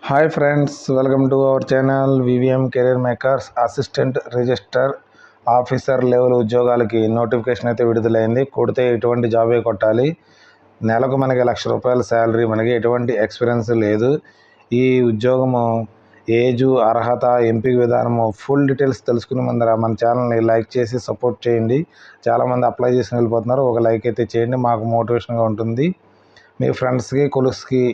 Hi friends, welcome to our channel VVM career makers. Assistant register officer level ఉద్యోగాలకి notification అయితే విడుదలైంది. కొడితే ఎటువంటి జాబే కొట్టాలి. నెలకు మనకి ₹1,00,000 శాలరీ, మనకి ఎటువంటి ఎక్స్పీరియన్స్ లేదు. ఈ ఉద్యోగము ఏజు, అర్హత, ఎంపిక విధానము ఫుల్ డీటెయిల్స్ తెలుసుకునే ముందర మన ఛానల్ని లైక్ చేసి సపోర్ట్ చేయండి. చాలామంది అప్లై చేసి వెళ్ళిపోతున్నారు. ఒక లైక్ అయితే చేయండి, మాకు మోటివేషన్గా ఉంటుంది. మీ ఫ్రెండ్స్కి, కొలీగ్స్కి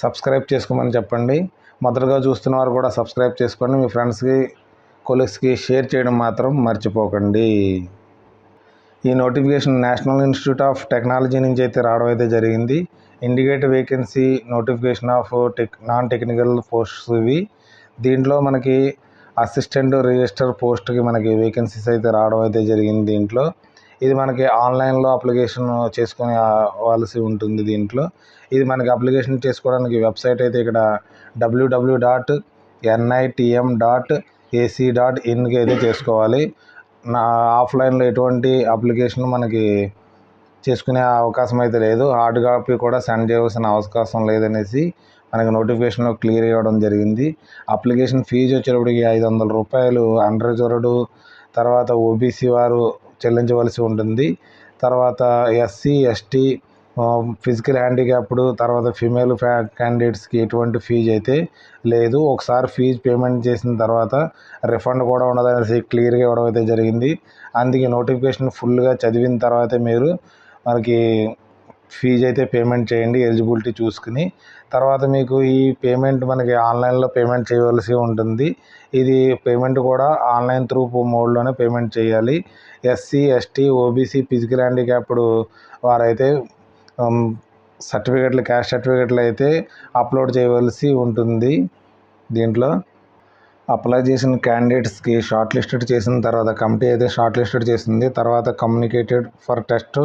సబ్స్క్రైబ్ చేసుకోమని చెప్పండి. మొదటగా చూస్తున్న వారు కూడా సబ్స్క్రైబ్ చేసుకోండి. మీ ఫ్రెండ్స్కి, కొలీగ్స్కి షేర్ చేయడం మాత్రం మర్చిపోకండి. ఈ notification national institute of technology నుంచి అయితే రావడం అయితే జరిగింది. Indicate vacancy notification off non technical posts ఇవి. దీంట్లో మనకి అసిస్టెంట్ రిజిస్టర్ పోస్ట్కి మనకి వేకెన్సీస్ అయితే రావడం అయితే జరిగింది. దీంట్లో ఇది మనకి ఆన్లైన్లో అప్లికేషన్ చేసుకునే వాల్సి ఉంటుంది. దీంట్లో ఇది మనకి అప్లికేషన్ చేసుకోవడానికి వెబ్సైట్ అయితే ఇక్కడ www.nitm.ac.inకి అయితే చేసుకోవాలి. ఆఫ్లైన్లో ఎటువంటి అప్లికేషన్ మనకి చేసుకునే అవకాశం అయితే లేదు. హార్డ్ కాపీ కూడా సెండ్ చేయవలసిన అవకాశం లేదనేసి మనకి నోటిఫికేషన్లో క్లియర్ ఇవ్వడం జరిగింది. అప్లికేషన్ ఫీజు వచ్చేటప్పటికి ₹500 అన్రిజర్వ్డ్, తర్వాత ఓబీసీ వారు చెల్లించవలసి ఉంటుంది. తర్వాత ఎస్సీ, ఎస్టీ, ఫిజికల్ హ్యాండిక్యాప్డ్, తర్వాత ఫీమేల్ క్యాండిడేట్స్కి ఎటువంటి ఫీజు అయితే లేదు. ఒకసారి ఫీజు పేమెంట్ చేసిన తర్వాత రిఫండ్ కూడా ఉండదనేసి క్లియర్గా ఇవ్వడం అయితే జరిగింది. అందుకే నోటిఫికేషన్ ఫుల్గా చదివిన తర్వాతే మీరు మనకి ఫీజు అయితే పేమెంట్ చేయండి, ఎలిజిబిలిటీ చూసుకుని. తర్వాత మీకు ఈ పేమెంట్ మనకి ఆన్లైన్లో పేమెంట్ చేయవలసి ఉంటుంది. ఇది పేమెంట్ కూడా ఆన్లైన్ త్రూ మోడ్లోనే పేమెంట్ చేయాలి. SC, ST, OBC, physical handicapped వారైతే సర్టిఫికెట్లు, క్యాస్ట్ సర్టిఫికెట్లు అయితే అప్లోడ్ చేయవలసి ఉంటుంది. దీంట్లో అప్లై చేసిన క్యాండిడేట్స్కి షార్ట్ లిస్టెడ్ చేసిన తర్వాత కమిటీ అయితే షార్ట్ లిస్టెడ్ చేస్తుంది. తర్వాత కమ్యూనికేటెడ్ ఫర్ టెస్ట్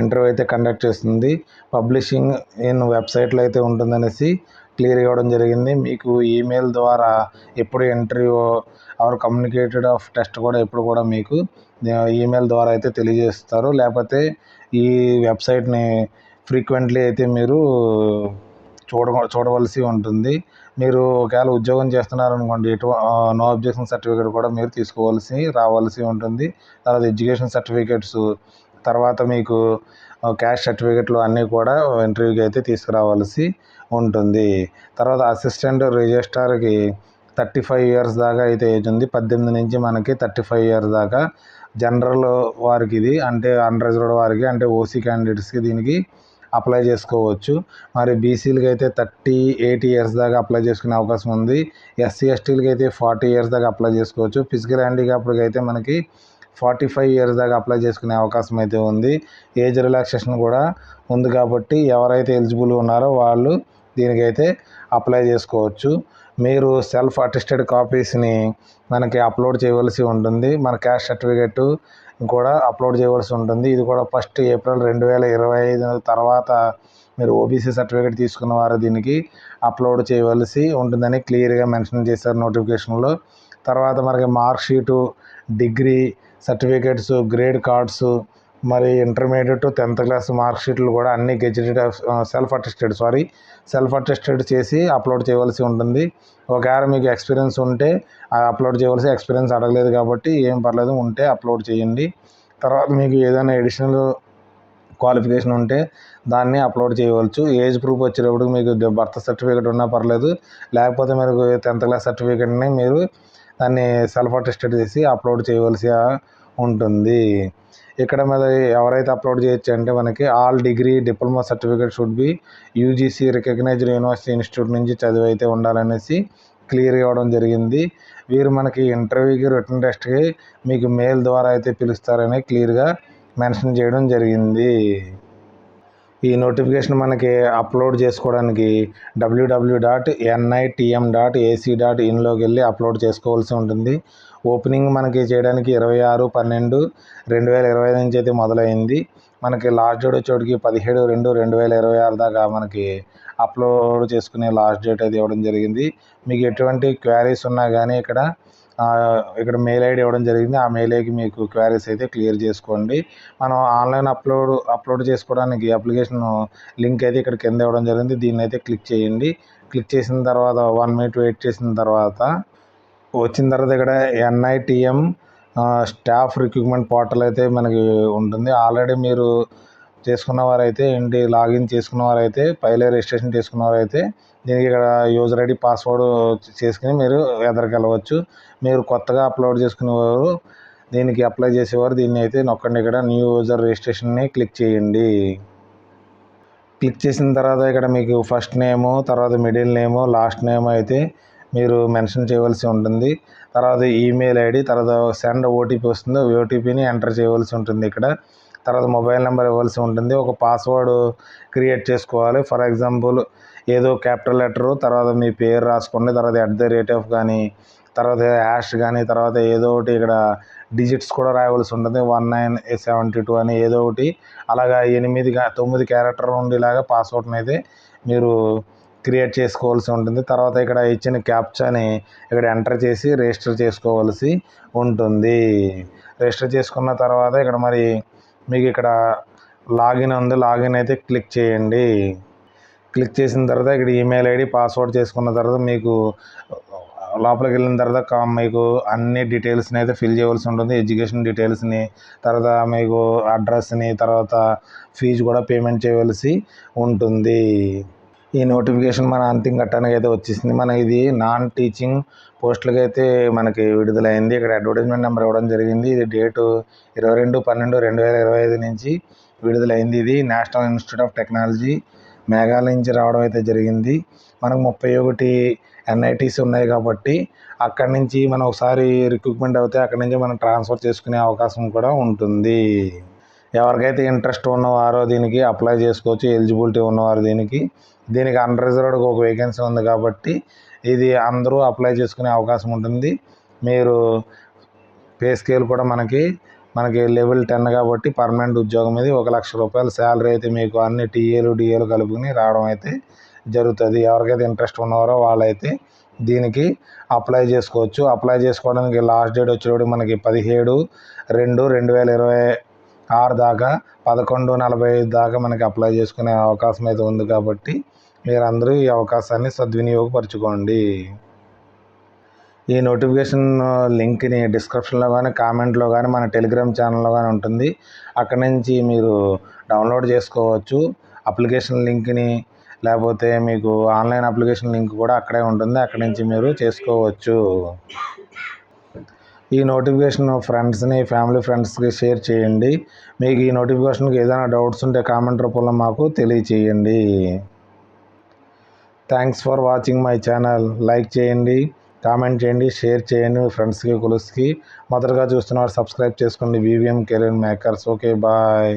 ఇంటర్వ్యూ అయితే కండక్ట్ చేస్తుంది. పబ్లిషింగ్ ఇన్ వెబ్సైట్లో అయితే ఉంటుందనేసి క్లియర్ ఇవ్వడం జరిగింది. మీకు ఈమెయిల్ ద్వారా ఎప్పుడు interview or communicated of test కూడా ఎప్పుడు కూడా మీకు ఈమెయిల్ ద్వారా అయితే తెలియజేస్తారు. లేకపోతే ఈ వెబ్సైట్ని ఫ్రీక్వెంట్లీ అయితే మీరు చూడవలసి ఉంటుంది. మీరు ఒకవేళ ఉద్యోగం చేస్తున్నారనుకోండి, నో అబ్జెక్షన్ సర్టిఫికేట్ కూడా మీరు రావాల్సి ఉంటుంది. తర్వాత ఎడ్యుకేషన్ సర్టిఫికేట్స్, తర్వాత మీకు క్యాస్ట్ సర్టిఫికేట్లు అన్నీ కూడా ఇంటర్వ్యూకి అయితే తీసుకురావాల్సి ఉంటుంది. తర్వాత అసిస్టెంట్ రిజిస్ట్రార్కి 35 ఇయర్స్ దాకా అయితే ఏజ్ ఉంది. 18 నుంచి మనకి 35 ఇయర్స్ దాకా. జనరల్ వారికి ఇది, అంటే అన్రిజర్వ్డ్ వారికి, అంటే ఓసీ క్యాండిడేట్స్కి దీనికి అప్లై చేసుకోవచ్చు. మరి బీసీలకి అయితే 38 ఇయర్స్ దాకా అప్లై చేసుకునే అవకాశం ఉంది. ఎస్సీ, ఎస్టీలకి అయితే 40 ఇయర్స్ దాకా అప్లై చేసుకోవచ్చు. ఫిజికల్ హ్యాండిక్యాప్డ్కి అయితే మనకి 45 ఇయర్స్ దాకా అప్లై చేసుకునే అవకాశం అయితే ఉంది. ఏజ్ రిలాక్సేషన్ కూడా ఉంది కాబట్టి ఎవరైతే ఎలిజిబుల్ ఉన్నారో వాళ్ళు దీనికైతే అప్లై చేసుకోవచ్చు. మీరు సెల్ఫ్ అటెస్టెడ్ కాపీస్ని మనకి అప్లోడ్ చేయవలసి ఉంటుంది. మన క్యాస్ట్ సర్టిఫికేట్ కూడా అప్లోడ్ చేయవలసి ఉంటుంది. ఇది కూడా 1 ఏప్రిల్ 2025 తర్వాత మీరు ఓబీసీ సర్టిఫికేట్ తీసుకున్న వారు దీనికి అప్లోడ్ చేయవలసి ఉంటుందని క్లియర్గా మెన్షన్ చేశారు నోటిఫికేషన్లో. తర్వాత మనకి mark sheet, degree certificates, grade cards, మరి ఇంటర్మీడియట్ 10th క్లాస్ మార్క్ షీట్లు కూడా అన్ని గెజిటెడ్ సెల్ఫ్ అటెస్టెడ్ చేసి అప్లోడ్ చేయవలసి ఉంటుంది. ఒకవేళ మీకు ఎక్స్పీరియన్స్ ఉంటే అప్లోడ్ చేయవలసి, ఎక్స్పీరియన్స్ అడగలేదు కాబట్టి ఏం పర్లేదు, ఉంటే అప్లోడ్ చేయండి. తర్వాత మీకు ఏదైనా ఎడిషనల్ క్వాలిఫికేషన్ ఉంటే దాన్ని అప్లోడ్ చేయవచ్చు. ఏజ్ ప్రూఫ్ వచ్చేటప్పుడు మీకు బర్త్ సర్టిఫికేట్ ఉన్నా పర్లేదు, లేకపోతే మీరు 10th క్లాస్ సర్టిఫికేట్ని మీరు దాన్ని సెల్ఫ్ అటెస్టెడ్ చేసి అప్లోడ్ చేయవలసి ఉంటుంది. ఇక్కడ మీద ఎవరైతే అప్లోడ్ చేయొచ్చు అంటే మనకి all degree, diploma certificate should be UGC recognised university institute నుంచి చదివి అయితే ఉండాలనేసి క్లియర్ ఇవ్వడం జరిగింది. వీరు మనకి ఇంటర్వ్యూకి, రిటన్ టెస్ట్కి మీకు మెయిల్ ద్వారా అయితే పిలుస్తారని క్లియర్గా మెన్షన్ చేయడం జరిగింది. ఈ నోటిఫికేషన్ మనకి అప్లోడ్ చేసుకోవడానికి www.nitm.ac.inలోకి వెళ్ళి అప్లోడ్ చేసుకోవాల్సి ఉంటుంది. ఓపెనింగ్ మనకి చేయడానికి 26/12/2025 నుంచి అయితే మొదలైంది. మనకి లాస్ట్ డేట్ వచ్చేటికి 17/2/2026 దాకా మనకి అప్లోడ్ చేసుకునే లాస్ట్ డేట్ అయితే ఇవ్వడం జరిగింది. మీకు ఎటువంటి క్వారీస్ ఉన్నా కానీ ఇక్కడ మెయిల్ ఐడి ఇవ్వడం జరిగింది. ఆ మెయిల్ ఐడికి మీకు క్వారీస్ అయితే క్లియర్ చేసుకోండి. మనం ఆన్లైన్ అప్లోడ్ చేసుకోవడానికి అప్లికేషన్ లింక్ అయితే ఇక్కడ కింద ఇవ్వడం జరిగింది. దీన్ని అయితే క్లిక్ చేయండి. క్లిక్ చేసిన తర్వాత 1 మినిట్ వెయిట్ చేసిన తర్వాత వచ్చిన తర్వాత ఇక్కడ NITM స్టాఫ్ రిక్రూట్మెంట్ పోర్టల్ అయితే మనకి ఉంటుంది. ఆల్రెడీ మీరు చేసుకున్నవారైతే లాగిన్ చేసుకున్నవారైతే పైలే రిజిస్ట్రేషన్ చేసుకున్నవారైతే దీనికి ఇక్కడ యూజర్ ఐడి పాస్వర్డ్ చేసుకుని మీరు ఎదరికెళ్ళవచ్చు. మీరు కొత్తగా అప్లోడ్ చేసుకునేవారు దీనికి అప్లై చేసేవారు దీన్ని అయితే నొక్కండి. ఇక్కడ న్యూ యూజర్ రిజిస్ట్రేషన్ని క్లిక్ చేయండి. క్లిక్ చేసిన తర్వాత ఇక్కడ మీకు ఫస్ట్ నేము, తర్వాత మిడిల్ నేము, లాస్ట్ నేమ్ అయితే మీరు మెన్షన్ చేయవలసి ఉంటుంది. తర్వాత ఈమెయిల్ ఐడి, తర్వాత సెండ్ ఓటీపీ వస్తుంది, ఓటీపీని ఎంటర్ చేయవలసి ఉంటుంది. ఇక్కడ తర్వాత మొబైల్ నెంబర్ ఇవ్వాల్సి ఉంటుంది. ఒక పాస్వర్డ్ క్రియేట్ చేసుకోవాలి. ఫర్ ఎగ్జాంపుల్ ఏదో క్యాపిటల్ లెటరు, తర్వాత మీ పేరు రాసుకోండి, తర్వాత @ కానీ, తర్వాత హ్యాష్ కానీ, తర్వాత ఏదో ఒకటి ఇక్కడ డిజిట్స్ కూడా రాయవలసి ఉంటుంది. 1972 అని ఏదో ఒకటి అలాగా 9 క్యారెక్టర్ ఉండేలాగా పాస్వర్డ్ని అయితే మీరు క్రియేట్ చేసుకోవాల్సి ఉంటుంది. తర్వాత ఇక్కడ ఇచ్చిన క్యాప్చాని ఇక్కడ ఎంటర్ చేసి రిజిస్టర్ చేసుకోవాల్సి ఉంటుంది. రిజిస్టర్ చేసుకున్న తర్వాత ఇక్కడ మరి మీకు ఇక్కడ లాగిన్ ఉంది, లాగిన్ అయితే క్లిక్ చేయండి. క్లిక్ చేసిన తర్వాత ఇక్కడ ఈమెయిల్ ఐడి పాస్వర్డ్ చేసుకున్న తర్వాత మీకు లోపలికి వెళ్ళిన తర్వాత మీకు అన్ని డీటెయిల్స్ని అయితే ఫిల్ చేయవలసి ఉంటుంది. ఎడ్యుకేషన్ డీటెయిల్స్ని, తర్వాత మీకు అడ్రస్ని, తర్వాత ఫీజు కూడా పేమెంట్ చేయవలసి ఉంటుంది. ఈ నోటిఫికేషన్ మన అంతిమ ఘట్టానికి అయితే వచ్చేసింది. మన ఇది నాన్ టీచింగ్ పోస్టులకి అయితే మనకి విడుదలైంది. ఇక్కడ అడ్వర్టైజ్మెంట్ నెంబర్ ఇవ్వడం జరిగింది. ఇది డేటు 22/12/2025 నుంచి విడుదలైంది. ఇది national institute of technology Meghalaya నుంచి రావడం అయితే జరిగింది. మనకు 31 NITs ఉన్నాయి కాబట్టి అక్కడి నుంచి మనం ఒకసారి రిక్రూట్మెంట్ అవుతే అక్కడి నుంచి మనం ట్రాన్స్ఫర్ చేసుకునే అవకాశం కూడా ఉంటుంది. ఎవరికైతే ఇంట్రెస్ట్ ఉన్నవారో దీనికి అప్లై చేసుకోవచ్చు. ఎలిజిబిలిటీ ఉన్నవారు దీనికి అన్రిజర్వ్డ్గా ఒక వేకెన్సీ ఉంది కాబట్టి ఇది అందరూ అప్లై చేసుకునే అవకాశం ఉంటుంది. మీరు పే స్కేల్ కూడా మనకి లెవెల్ 10 కాబట్టి పర్మనెంట్ ఉద్యోగం ఇది. 1 లక్ష రూపాయల శాలరీ అయితే మీకు అన్ని టీఏలు డిఏలు కలుపుకుని రావడం అయితే జరుగుతుంది. ఎవరికైతే ఇంట్రెస్ట్ ఉన్నవారో వాళ్ళైతే దీనికి అప్లై చేసుకోవచ్చు. అప్లై చేసుకోవడానికి లాస్ట్ డేట్ వచ్చేటప్పుడు మనకి 17/2/2026 దాకా 11:45 దాకా మనకి అప్లై చేసుకునే అవకాశం అయితే ఉంది కాబట్టి మీరందరూ ఈ అవకాశాన్ని సద్వినియోగపరచుకోండి. ఈ నోటిఫికేషన్ లింక్ని డిస్క్రిప్షన్లో కానీ, కామెంట్లో కానీ, మన టెలిగ్రామ్ ఛానల్లో కానీ ఉంటుంది. అక్కడి నుంచి మీరు డౌన్లోడ్ చేసుకోవచ్చు. అప్లికేషన్ లింక్ని, లేకపోతే మీకు ఆన్లైన్ అప్లికేషన్ లింక్ కూడా అక్కడే ఉంటుంది. అక్కడి నుంచి మీరు చేసుకోవచ్చు. ఈ నోటిఫికేషన్ ఫ్రెండ్స్ని, ఫ్యామిలీకి షేర్ చేయండి. మీకు ఈ నోటిఫికేషన్కి ఏదైనా డౌట్స్ ఉంటే కామెంట్ రూపంలో మాకు తెలియచేయండి. Thanks for watching my channel. Like చేయండి, కామెంట్ చేయండి, షేర్ చేయండి మీ ఫ్రెండ్స్కి, కొలీగ్స్కి. మొదటగా చూస్తున్నవారు సబ్స్క్రైబ్ చేసుకోండి. VVM career makers. Okay, bye.